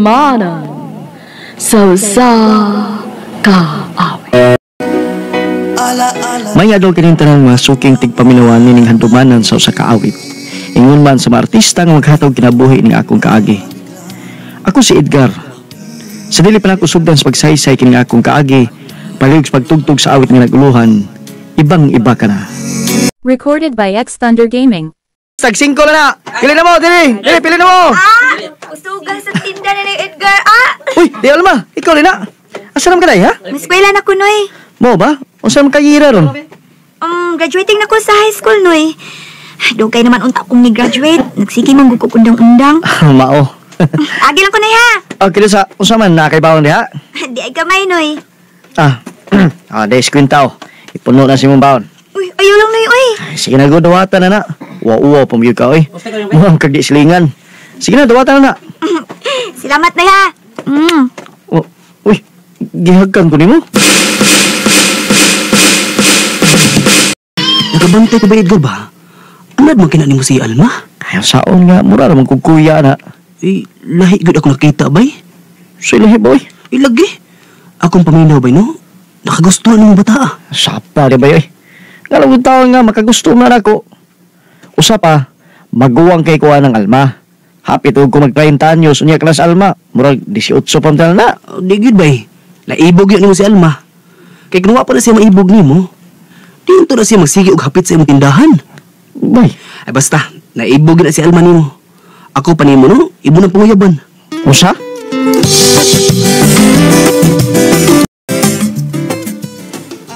handumanan sa kaawit. May adlaw kining tanang mga suking tigpaminawan ning handumanan sa usa ka awit. Ingon man sa mga artista nga maghatag kinabuhi ning akong kaagi. Ako si Edgar. Sa dili pa nako sugdan sa pagsaysay kining akong kaagi, palig sa pagtugtog sa awit nga naguluhan, ibang-iba ka na. Recorded by X Thunder Gaming. Tag 5 na. Pili na mo, dili. Dili, pili na mo. Usugan sa tinda na ni Edgar, Uy, di Alma, ikaw rin na. Asa naman ka na, ha? Maskwela na ko, Noy. Mo ba? O saan man kayira ron? Graduating na ko sa high school, Noy. Dugay naman unta kong ni-graduate. Nagsige man gugog undang-undang. Mao. Agi lang ko, Noy, ha? Okay, sa unsa man nakaibawan di, ha? Di ay kamay, Noy. Des kwintaw. Ipuno na si mong baon. Uy, ayaw lang, Noy, uy. Sige na, go, dawatan na na. Uwa-uwa, pamiyog ka, oy. Mukhang kagdi silingan. Sige na, dawatan na na. Salamat, Noy, ha? Uy, gihagkan ko ni mo. Nagabantay ka ba, Edgar ba? Anad man kinani mo si Alma? Ay, saon nga, mura naman kong kuya na. Lahi gud ako nakita, bay. So, ilahi, boy. Lagi. Akong paminaw, bay, no? Nakagustuhan ng bata, Sapa, di ba, oy? Galawang taon nga, makagusto na ako. Usa pa, maguwang kay kuha ng Alma. Happy to ko mag-30 anyos, unya ka na sa Alma. Murag 18 pa na. Di gud, bay. Naibog yun mo si Alma. Kay kinuha pa na siya maibog ni mo. Di na siya magsige og hapit sa imong tindahan. Bay. Ay basta, naibog na si Alma ni mo. Ako pa ni mo, no? Ibo ng panguyaban. Usa?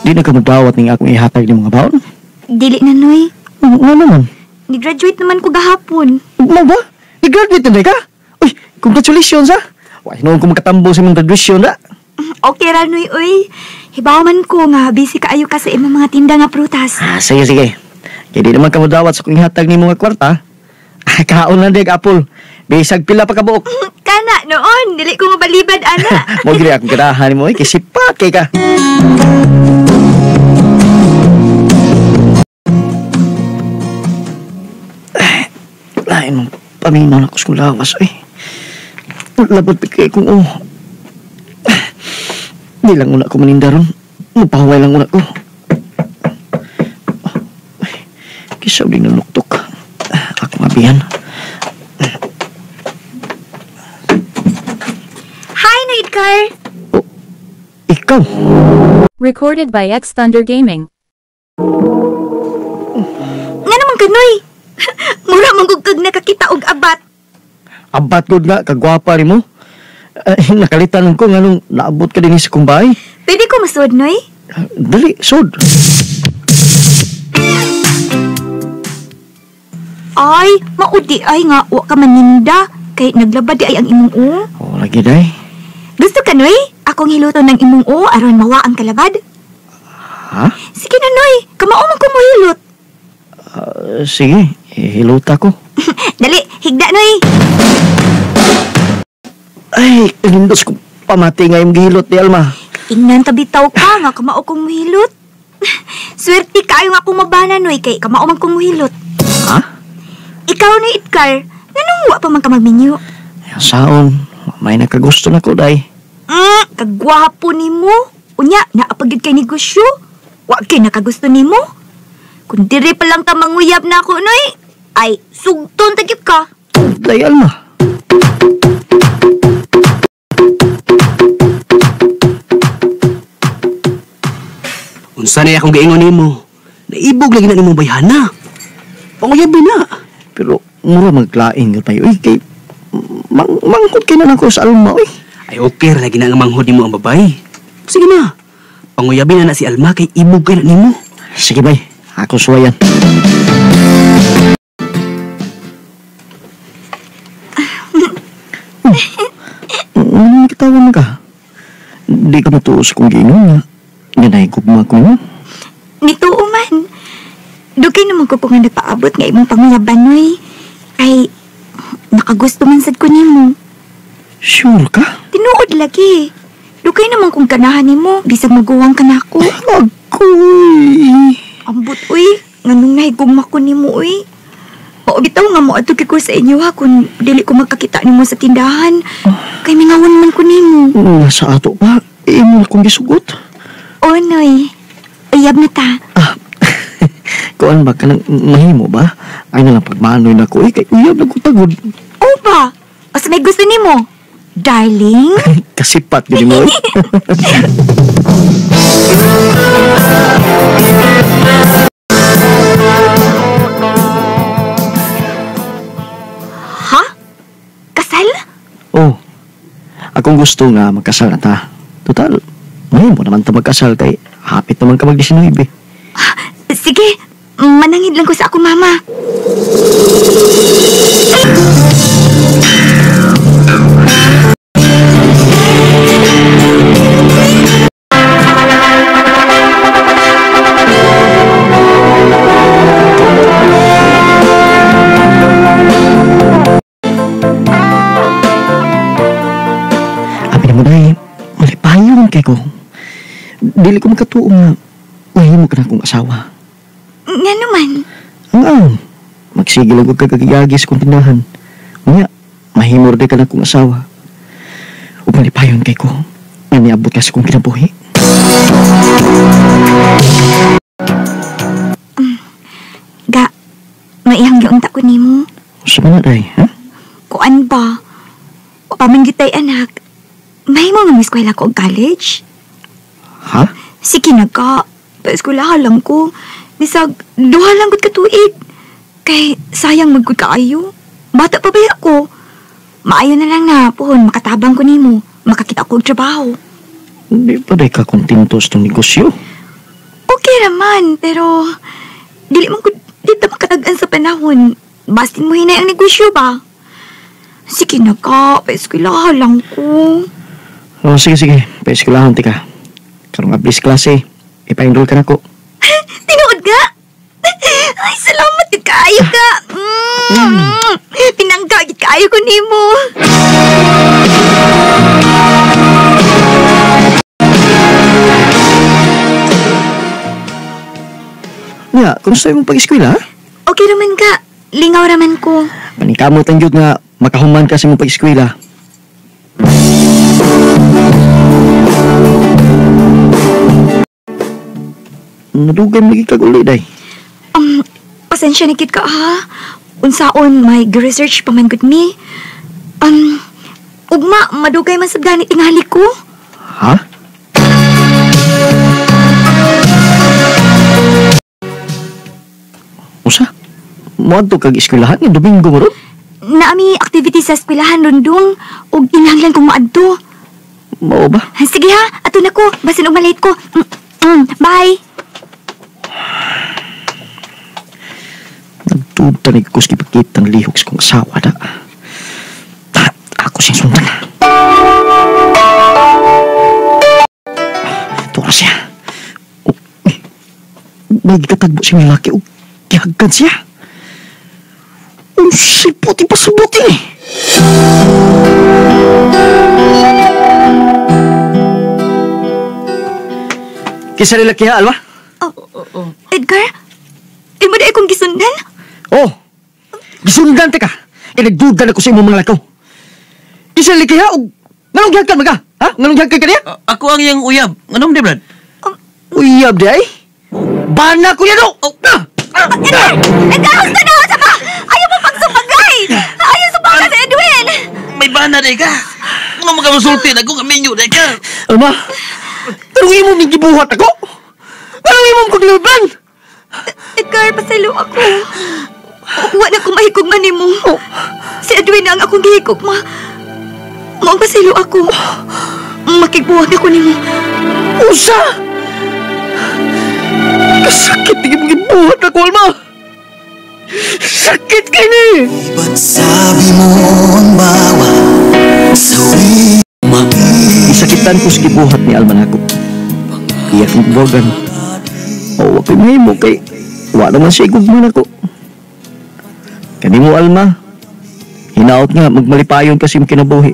Di na ka magdawat ng akong ihatag ng mga baon? Dili na, Noy. Nga naman. Ni-graduate naman ko gahapon. Mo ba? I-graduate na ka? Uy, congratulations, ha? Why, noon ko makatambo sa mong graduation, ha? Okay ra, Noy, uy. Hibaw man ko nga, busy kaayo ka sa imong mga tinda nga prutas. Sige, sige. Kaya di naman ka magdawat sa kong ihatag ng mga kwarta. Kaon na dig, Apple. Bisag pila pa kabuok. Kana, noon. Dili ko mabalibad, ana. Mo gili akong kirahan mo, kasi pakay ka. Lain mong paminaw na ko sa lawas, eh. Labot pikay kong Di lang una ko maninda ron. Mapahaway lang una ko. Kisaw din ng luktok. Ako mabihan. Hi, Edgar. Oh, ikaw? Recorded by X Thunder Gaming. Nga naman ka, Noy. Mura mong gugkag nakakita og abat. Abat ko nga, kagwapa rin mo. Nakalitan ko nga nung naabot ka din sa kumbay. Pwede ko masud, Noy? Dali, sud. Ay, maudi ay nga, wa ka maninda. Kay naglabad di ay ang imong o. Oh, lagi day. Gusto ka, Noy? Akong hiluton ng imong o, aron mawa ang kalabad. Ha? Sige na, Noy. Kamao man ko mo hilot. Sige, hiluta ko. Dali, higda, Noy. Ay, lindos ko pamati nga yung gihilot ni Alma. Ingnan tabitaw ka nga kamao kong muhilot. Swerte kayo nga akong mabana, Noy, kay kamao man kong muhilot. Ha? Ikaw ni Edgar, nanong wa pa man ka magminyo? Saon, may nakagusto na ko, day. Kagwapo ni mo. Unya, naapagid kay negosyo. Wa kay nakagusto ni mo. Kung diri pa lang ka manguyab na ako, Noy, ay sugton tagip ka. Day, Alma. Unsa na akong gaingon nimo? Naibog lagi na nimong bayhana. Panguyabi na. Pero, mura maglaing ka tayo. Uy, kay... mangkot kayo na ako sa Alma, uy. Ay okay lagi na nga manghod nimo ang babae. Sige na. Panguyabi na si Alma kay ibog kay na nimo. Sige, bay. Ako suwayan. Nakitawan ka. Di ka matuos kung gino nga. Ganay gugma ko mo. Nituo man. Dugay naman ko kung nagpaabot nga imong panguyaban, Noy. Ay, nakagusto man sad ko nimo. Sure ka? Tinuod lagi. Dugay naman kung ganahan nimo, bisag maguwang ka na ako. Agoy. Ambot, uy. Nganong nahigugma ko nimo, uy. O bitaw nga mo ato ko sa inyo ha kung dili ko magkakita nimo sa tindahan. Kay mingawon man ko nimo. Sa ato pa, imo akong gisugot. O noy. Uyab na ta. Kuan ba ka nang mahimo ba? Ay na lang pagmanoy na ko, kay uyab na ko tagod. O ba? O sa may gusto nimo? Darling? Kasipat gini mo. Ha? Kasal? Oh, akong gusto nga magkasal na ta. Total, mahimo naman ta magkasal kay hapit naman ka mag-19. Sige, manangid lang ko sa akong mama. Abi na mo dahil, malipayon kay ko. Dili ko makatuo nga, mahimo ka na akong asawa. Nga naman. Magsigil ako kagagigagis kong tindahan. Nga, mahimor di ka na akong asawa. O malipayon kay ko, nga niabot ka sa kong kinabuhi. Ga, maihang giunta ko nimo. Sa mga day, ha? Kuan ba? O pamanggitay anak. Mahimo nga eskwela ko og college. Ha? Sige na ka. Pa-eskwelahan lang ko. Bisag, duha lang gud ka tuig. Kay sayang magkud kaayo. Bata pa ba ako? Maayo na lang na pohon makatabang ko nimo. Makakita ko og trabaho. Hindi pa day ka kontento sa itong negosyo. Okay naman, pero dili man ko dito makatagan sa panahon. Bastin mo hinay ang negosyo ba? Sige na ka, pa-eskwelahan lang ko. Oh, sige. Pa-eskwelahan ti ka. Karong ablis klase, ipa-enroll ka na ko. Tinuod ka? Ay, salamat yun kaayo ka. Pinanggagit kaayo ko nimo. Nga, kumusta yung pag-eskwela, ha? Okay raman ka. Lingaw raman ko. Manikamot ang yun nga, makahuman ka sa mong pag-eskwela. Nadugay mo lagi kag-uli, day. Pasensya na kit ka ha. Unsaon, may research pa man gud mi. Ugma, madugay man sa ganit tingali ko. Ha? Usa? Moadto kag eskwelahan nga Domingo mo ron? Naami activity sa eskwelahan rundong ug inahanglan kong maadto. Mao ba? Sige ha, ato na ko. Basin og malate ko. Bye. Nagtutanig ko sa kipagkitang lihok sa kong asawa na. Ako siyang sundan. Tura siya. May gikatagbo siya ng laki o kihagkan siya. Ang siputi pa sa buti eh. Kisa nila kiha, Alma? Edgar? Imo na akong gisundan? Oh, gisundan te ka. Nagdugan ako sa imong mga lakaw. Kisa nila kiha o nganong gihagkan mga? Ha? Nganong gihagkan ka niya? Ako ang iyang uyab. Anong di, Brad? Uyab di ay? Bana ko yan o! Edgar! Edgar, hasta na! Sama! Ayaw mo pagsupagay! Ayaw supagan sa Edwin! May bana di ka. Anong magkamusulti? Ako kaminyo di ka. Alma, anong imo may gibuhat ako? Anong imo kong laban? Edgar, pasalo ako. Wala ko mahigugman ni mo. Si Edwin ang akong gihigugma. Mo pasalo ako. Makigbuhat ako ni mo. Usa! Kasakit na yung gibuhat ako, Alma! Sakit ka ni! Ba't sabi mo ang bawat sawi Isakitan ko sa gibuhat ni Alma nako. Iyak ang buwagan. O, wag kayo mahimo kay wala naman siya igugman ako. Kani mo, Alma, hinaot nga magmalipayon kasi yung kinabuhi.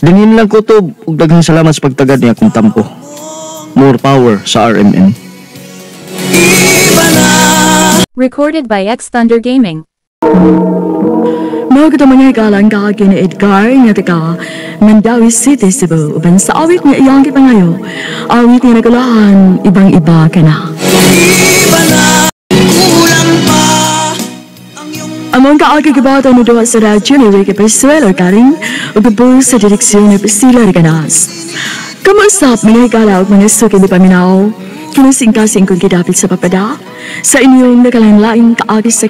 Dinin lang ko to, ug daghang salamat sa pagtagad niya akong tampo. More power sa RMN. Recorded by X Thunder Gaming. Mga kita mga ikalang kaagi ni Edgar nga taga Mandawi City, Cebu. Uban sa awit nga iyang kipangayo, awit nga nagulahan, ibang-iba ka na. Among kaagi kibata na duha sa radyo ni Ricky Persuelo karing ugabol sa direksyon ni Priscilla Reganas. Kamusap mga ikala o mga suki ni Paminaw, kinasing-kasing kong kidapit sa papada sa inyong nakalanlaing kaagi sa